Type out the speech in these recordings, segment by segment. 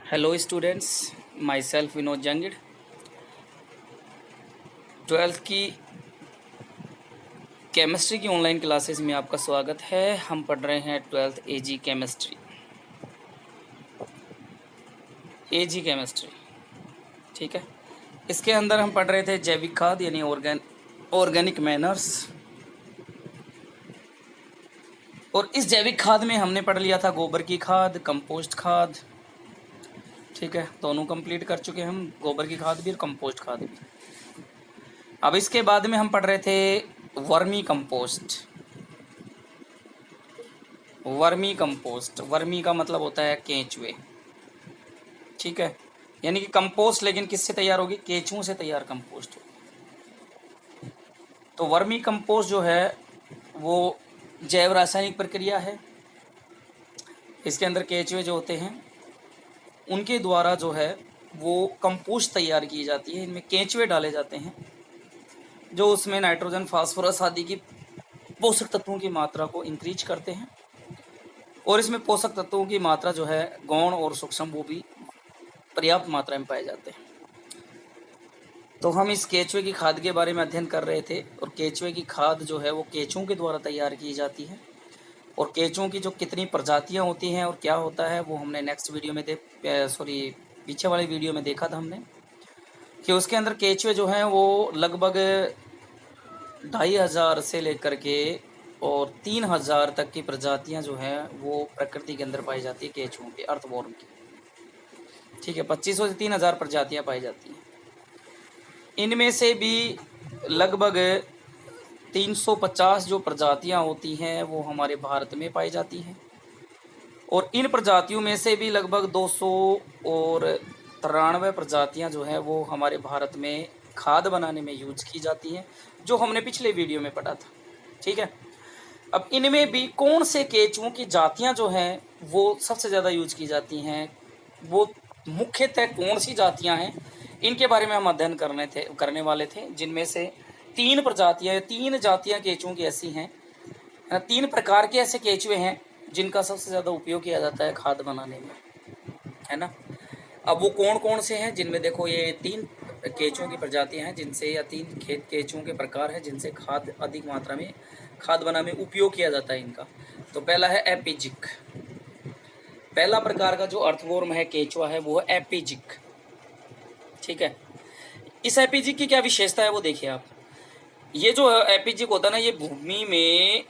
Hello students, myself Vinod Jangid. Twelfth की chemistry की online classes में आपका स्वागत है। हम पढ़ रहे हैं twelfth AG chemistry. AG chemistry, ठीक है। इसके अंदर हम पढ़ रहे थे जैविक खाद यानी ऑर्गेनिक मैनर्स। और इस जैविक खाद में हमने पढ़ लिया था गोबर की खाद, कंपोस्ट खाद, ठीक है। दोनों कंप्लीट कर चुके हैं हम, गोबर की खाद भी और कंपोस्ट खाद भी। अब इसके बाद में हम पढ़ रहे थे vermi compost. Vermi compost, vermi का मतलब होता है केंचुए, ठीक है। यानी कि कंपोस्ट लेकिन किससे तैयार होगी? केंचुओं से तैयार कंपोस्ट होगी। तो वर्मी कंपोस्ट जो है वो जैव रासायनिक प्रक्रिया है। इसके अंदर केंचुए जो होते हैं उनके द्वारा जो है वो कंपोस्ट तैयार की जाती है। इनमें केंचुए डाले जाते हैं जो उसमें नाइट्रोजन, फास्फोरस आदि की पोषक तत्वों की मात्रा को इंक्रीज करते हैं। और इसमें पोषक तत्वों की मात्रा जो है गौण और सूक्ष्म वो भी पर्याप्त मात्रा में पाए जाते हैं। तो हम इस केंचुए की खाद के बारे में अध्ययन कर रहे थे। और केंचुए की खाद जो है वो केंचुओं के द्वारा तैयार की जाती है। और केंचुओं की जो कितनी प्रजातियां होती हैं और क्या होता है वो हमने नेक्स्ट वीडियो में पीछे वाली वीडियो में देखा था हमने कि उसके अंदर केंचुए जो हैं वो लगभग 2500 से लेकर के और 3000 तक की प्रजातियां जो हैं वो प्रकृति के अंदर पाई जाती है केंचुओं की, अर्थवॉर्म की, ठीक है। 2500 से 3000 प्रजातियां पाई जाती हैं। इनमें से भी लगभग 350 जो प्रजातियां होती हैं वो हमारे भारत में पाई जाती हैं। और इन प्रजातियों में से भी लगभग 200 और 93 प्रजातियां जो है वो हमारे भारत में खाद बनाने में यूज की जाती हैं, जो हमने पिछले वीडियो में पढ़ा था, ठीक है। अब इनमें भी कौन से केंचुओं की जातियां जो हैं वो सबसे ज़्यादा यूज की जाती हैं, वो मुख्यतः कौन सी जातियां हैं, इनके बारे में हम अध्ययन करने वाले थे। जिनमें से 3 जातियां केंचुओं की ऐसी हैं, 3 प्रकार के ऐसे केंचुए हैं जिनका सबसे ज़्यादा उपयोग किया जाता है खाद बनाने में, है ना। अब वो कौन कौन से हैं? जिनमें देखो ये 3 केंचुओं की प्रजातियां हैं जिनसे, या 3 केंचुओं के प्रकार हैं जिनसे खाद अधिक मात्रा में खाद बनाने में उपयोग किया जाता है इनका। तो पहला है एपिजिक। पहला प्रकार का जो अर्थवॉर्म है केंचुआ है वो है एपिजिक, ठीक है। इस एपिजिक की क्या विशेषता है वो देखिए आप। ये जो एपिजिक होता है ना, ये भूमि में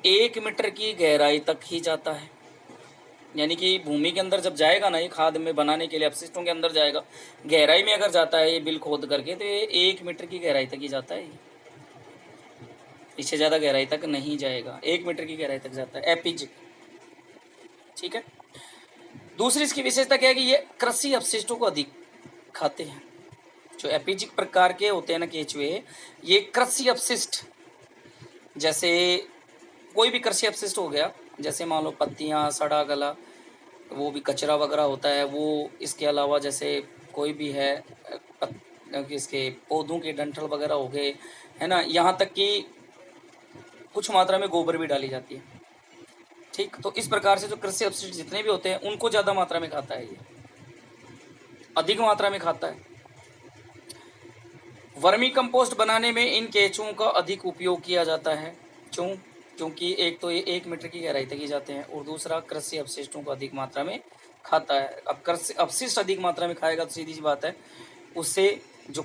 1 मीटर की गहराई तक ही जाता है। यानी कि भूमि के अंदर जब जाएगा ना, ये खाद में बनाने के लिए अपशिष्टों के अंदर जाएगा, गहराई में अगर जाता है ये बिल खोद करके, तो ये 1 मीटर की गहराई तक ही जाता है। इससे ज़्यादा गहराई तक नहीं जाएगा, 1 मीटर की गहराई तक जाता है एपिजिक, ठीक है। दूसरी इसकी विशेषता क्या है कि ये कृषि अपशिष्टों को अधिक खाते हैं। जो एपिजिक प्रकार के होते हैं ना केंचुए, ये कृषि अपशिष्ट, जैसे कोई भी कृषि अपशिष्ट हो गया, जैसे मान लो पत्तियाँ, सड़ा गला, वो भी कचरा वगैरह होता है वो। इसके अलावा जैसे कोई भी है इसके पौधों के डंठल वगैरह हो गए, है ना। यहाँ तक कि कुछ मात्रा में गोबर भी डाली जाती है, ठीक। तो इस प्रकार से जो कृषि अपशिष्ट जितने भी होते हैं उनको ज़्यादा मात्रा में खाता है, ये अधिक मात्रा में खाता है। वर्मी कंपोस्ट बनाने में इन केंचुओं का अधिक उपयोग किया जाता है। क्यों? क्योंकि एक तो ये 1 मीटर की गहराई तक ही जाते हैं, और दूसरा कृषि अपशिष्टों को अधिक मात्रा में खाता है। अब कृषि अपशिष्ट अधिक मात्रा में खाएगा तो सीधी सी बात है, उससे जो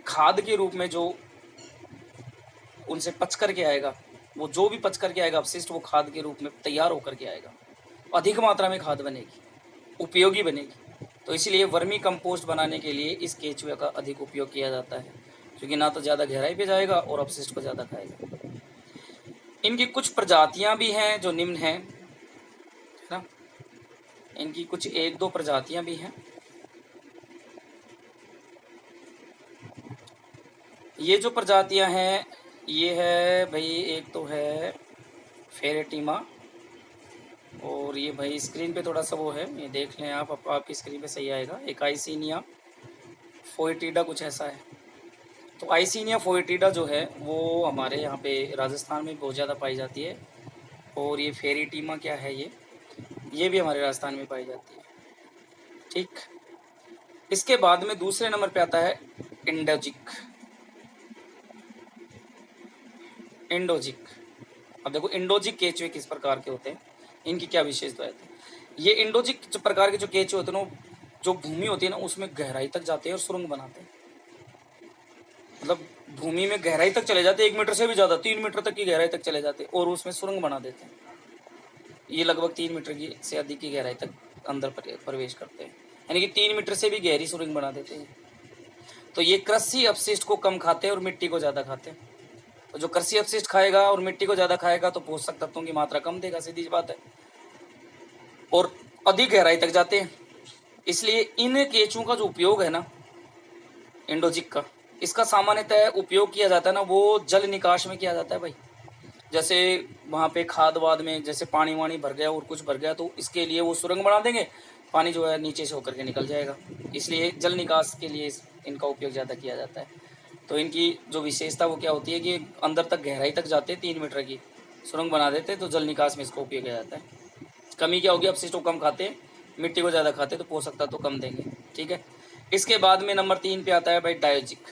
खाद के रूप में जो उनसे पच करके आएगा, वो जो भी पच करके आएगा अपशिष्ट, वो खाद के रूप में तैयार होकर के आएगा, अधिक मात्रा में खाद बनेगी, उपयोगी बनेगी। तो इसलिए वर्मी कंपोस्ट बनाने के लिए इस केंचुए का अधिक उपयोग किया जाता है, क्योंकि ना तो ज़्यादा गहराई पे जाएगा और अपशिष्ट को ज़्यादा खाएगा। इनकी कुछ प्रजातियां भी हैं जो निम्न हैं, है ना। इनकी कुछ 1-2 प्रजातियां भी हैं। ये जो प्रजातियां हैं ये है भाई, एक तो है फेरेटिमा, और ये भाई स्क्रीन पे थोड़ा सा वो है, ये देख लें आप, आपकी स्क्रीन पे सही आएगा। एक आइसिनिया फोएटिडा कुछ ऐसा है। तो आइसिनिया फोएटिडा जो है वो हमारे यहाँ पे राजस्थान में बहुत ज़्यादा पाई जाती है। और ये फेरेटिमा क्या है, ये भी हमारे राजस्थान में पाई जाती है। ठीक। इसके बाद में दूसरे नंबर पे आता है इंडोजिक। इंडोजिक, अब देखो इंडोजिक केचुए किस प्रकार के होते हैं, इनकी क्या विशेषता है। ये इंडोजिक प्रकार के जो केचुए होते हैं ना, जो भूमि होती है ना उसमें गहराई तक जाते हैं और सुरंग बनाते हैं। मतलब भूमि में गहराई तक चले जाते हैं, 1 मीटर से भी ज़्यादा, 3 मीटर तक की गहराई तक चले जाते हैं और उसमें सुरंग बना देते हैं। ये लगभग 3 मीटर की से अधिक की गहराई तक अंदर प्रवेश करते हैं, यानी कि 3 मीटर से भी गहरी सुरंग बना देते हैं। तो ये कृषि अपशिष्ट को कम खाते हैं और मिट्टी को ज़्यादा खाते हैं। तो जो कृषि अपशिष्ट खाएगा और मिट्टी को ज़्यादा खाएगा तो पोषक तत्वों की मात्रा कम देगा, सीधी सी बात है, और अधिक गहराई तक जाते हैं। इसलिए इन केंचुओं का जो उपयोग है ना, इंडोजिक का, इसका सामान्यतः उपयोग किया जाता है ना, वो जल निकास में किया जाता है भाई। जैसे वहाँ पे खाद वाद में जैसे पानी वानी भर गया और कुछ भर गया तो इसके लिए वो सुरंग बना देंगे, पानी जो है नीचे से होकर के निकल जाएगा। इसलिए जल निकास के लिए इनका उपयोग ज़्यादा किया जाता है। तो इनकी जो विशेषता वो क्या होती है कि अंदर तक गहराई तक जाते हैं, 3 मीटर की सुरंग बना देते हैं, तो जल निकास में इसका उपयोग किया जाता है। कमी क्या होगी, अपशिष्ट को कम खाते हैं, मिट्टी को ज़्यादा खाते हैं, तो पोषक तत्व तो कम देंगे। ठीक है। इसके बाद में नंबर 3 पे आता है भाई डायोजिक।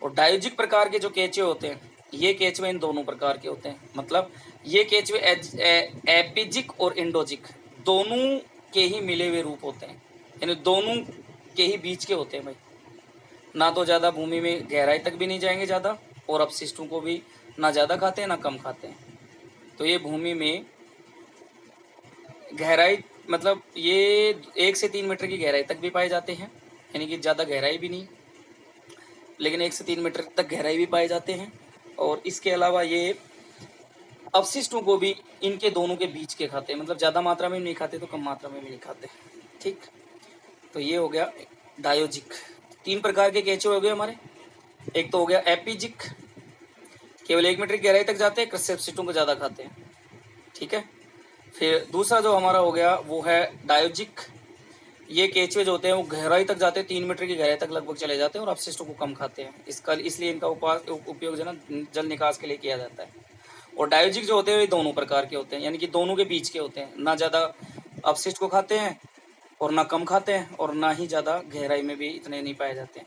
और डायोजिक प्रकार के जो केंचुए होते हैं, ये केंचुए इन दोनों प्रकार के होते हैं। मतलब ये केंचुए एपिजिक और इंडोजिक दोनों के ही मिले हुए रूप होते हैं, यानी दोनों के ही बीच के होते हैं भाई। ना तो ज़्यादा भूमि में गहराई तक भी नहीं जाएंगे ज़्यादा, और अपशिष्टों को भी ना ज़्यादा खाते हैं ना कम खाते हैं। तो ये भूमि में गहराई, मतलब ये 1 से 3 मीटर की गहराई तक भी पाए जाते हैं, यानी कि ज़्यादा गहराई भी नहीं, लेकिन 1 से 3 मीटर तक गहराई भी पाए जाते हैं। और इसके अलावा ये अपशिष्टों को भी इनके दोनों के बीच के खाते हैं, मतलब ज़्यादा मात्रा में नहीं खाते तो कम मात्रा में भी नहीं खाते। ठीक। तो ये हो गया डायोजिक। 3 प्रकार के केंचुए हो गए हमारे। एक तो हो गया एपिजिक, केवल 1 मीटर की गहराई तक जाते हैं, कृषि अपशिष्टों को ज़्यादा खाते हैं। ठीक है। फिर दूसरा जो हमारा हो गया वो है डायोजिक। ये केंचुए जो होते हैं वो गहराई तक जाते हैं, 3 मीटर की गहराई तक लगभग चले जाते हैं और अपशिष्टों को कम खाते हैं। इसलिए इनका उपयोग जो है ना जल निकास के लिए किया जाता है। और डायोजिक जो होते हैं वे दोनों प्रकार के होते हैं, यानी कि दोनों के बीच के होते हैं, ना ज़्यादा अपशिष्ट को खाते हैं और ना कम खाते हैं, और ना ही ज़्यादा गहराई में भी इतने नहीं पाए जाते हैं।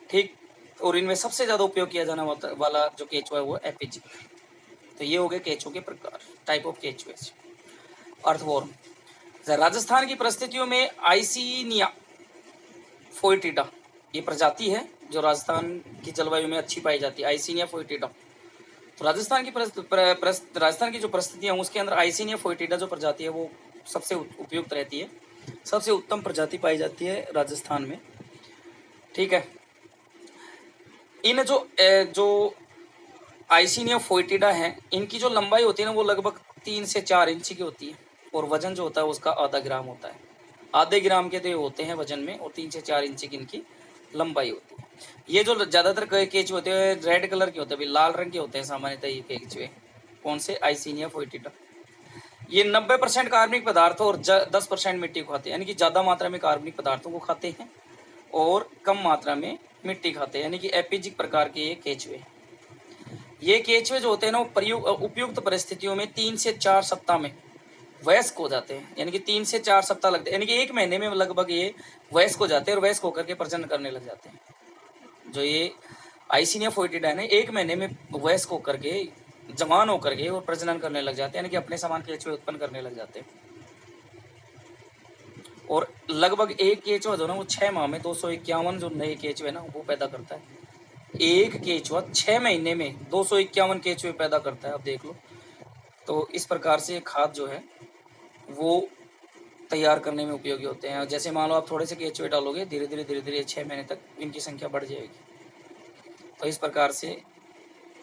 ठीक। और इनमें सबसे ज़्यादा उपयोग किया जाने वाला जो केंचुआ है वो एपिजिक। तो ये हो गए केंचुओं के प्रकार, टाइप ऑफ केंचुए। अर्थवॉर्म। राजस्थान की परिस्थितियों में आइसिनिया फोएटिडा ये प्रजाति है जो राजस्थान की जलवायु में अच्छी पाई जाती है, आइसिनिया फोएटिडा। तो राजस्थान की जो परिस्थितियाँ हैं उसके अंदर आइसिनिया फोएटिडा जो प्रजाति है वो सबसे उपयुक्त रहती है, सबसे उत्तम प्रजाति पाई जाती है राजस्थान में। ठीक है। इन जो आइसिनिया फोएटिडा है, इनकी जो लंबाई होती है ना वो लगभग 3 से 4 इंच की होती है, और वजन जो होता है उसका आधा ग्राम होता है। आधे ग्राम के तो होते हैं वजन में, और 3 से 4 इंच की इनकी लंबाई होती है। ये जो ज़्यादातर केंचुए होते हैं रेड कलर के होते हैं, लाल रंग के होते हैं सामान्यतः ये केंचुए। कौन से? आइसिनिया फोएटिडा। ये 90% कार्बनिक पदार्थों और 10% मिट्टी को खाते हैं, यानी कि ज़्यादा मात्रा में कार्बनिक पदार्थों को खाते हैं और कम मात्रा में मिट्टी खाते हैं, यानी कि एपिजिक प्रकार के ये केंचुए। ये केंचुए जो होते हैं ना वो उपयुक्त परिस्थितियों में 3 से 4 सप्ताह में वयस्क हो जाते हैं, यानी कि 3 से 4 सप्ताह लगते हैं, यानी कि 1 महीने में लगभग ये वयस्क हो जाते हैं और वयस्क होकर के प्रजनन करने लग जाते हैं। जो ये आइसिनिया फोएटिडा है 1 महीने में वयस्क होकर के, जवान होकर के और प्रजनन करने लग जाते हैं, यानी कि अपने समान केंचुए उत्पन्न करने लग जाते हैं। और लगभग एक केंचुआ जो ना वो 6 माह में 251 जो नए केंचुए ना वो पैदा करता है। एक केंचुआ 6 महीने में 251 केंचुए पैदा करता है, आप देख लो। तो इस प्रकार से खाद जो है वो तैयार करने में उपयोगी होते हैं। जैसे मान लो आप थोड़े से केंचुए डालोगे, धीरे धीरे 6 महीने तक इनकी संख्या बढ़ जाएगी। तो इस प्रकार से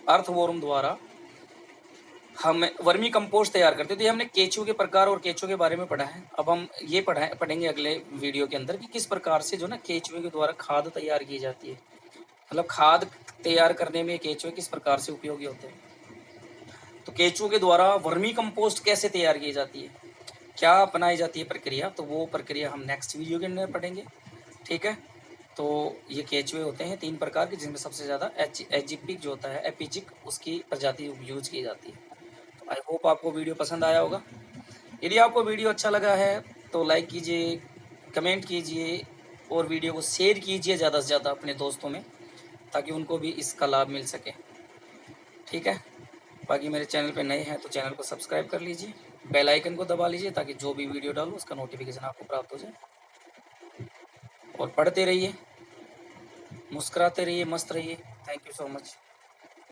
अर्थवॉर्म द्वारा हम वर्मी कंपोस्ट तैयार करते थे। हमने केंचुए के प्रकार और केंचुए के बारे में पढ़ा है। अब हम ये पढ़ेंगे अगले वीडियो के अंदर कि किस प्रकार से जो ना केंचुए के द्वारा खाद तैयार की जाती है, मतलब खाद तैयार करने में केंचुए किस प्रकार से उपयोगी होते हैं। तो केंचुए के द्वारा वर्मी कंपोस्ट कैसे तैयार की जाती है, क्या अपनाई जाती है प्रक्रिया, तो वो प्रक्रिया हम नेक्स्ट वीडियो के अंदर पढ़ेंगे। ठीक है। तो ये केंचुए होते हैं 3 प्रकार के, जिनमें सबसे ज़्यादा एजिपिक जो होता है, एपिजिक, उसकी प्रजाति यूज की जाती है। तो आई होप आपको वीडियो पसंद आया होगा। यदि आपको वीडियो अच्छा लगा है तो लाइक कीजिए, कमेंट कीजिए और वीडियो को शेयर कीजिए ज़्यादा से ज़्यादा अपने दोस्तों में, ताकि उनको भी इसका लाभ मिल सके। ठीक है, बाकी मेरे चैनल पे नए हैं तो चैनल को सब्सक्राइब कर लीजिए, बेल आइकन को दबा लीजिए ताकि जो भी वीडियो डालूँ उसका नोटिफिकेशन आपको प्राप्त हो जाए। और पढ़ते रहिए, मुस्कुराते रहिए, मस्त रहिए। Thank you so much.